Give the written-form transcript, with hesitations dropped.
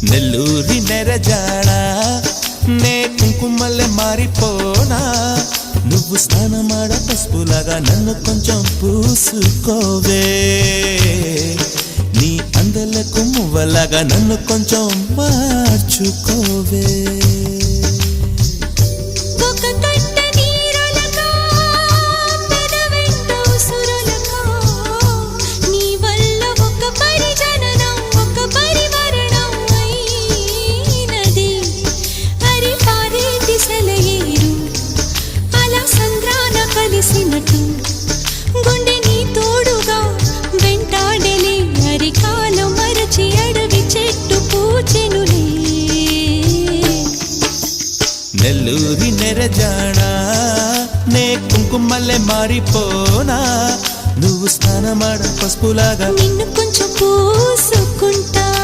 నెల్లూరి నెరజాడ నే కుంకుమల్లె మారిపోనా నువ్వు స్నానమాడ పసుపులాగా నన్ను కొంచెం పూసుకోవే నీ అందలకు మువ్వలాగా నన్ను కొంచెం మార్చుకోవే గుండె నీ తోడుగా వెంటాడలే అరికాలు మరచి అడవి చెట్టు పూచెనులే నెల్లూరి నెరజాడ నే కుంకుమల్లె మారిపోనా నువ్వు స్నానమాడ పసుపులాగా నిన్ను కొంచెం పూసు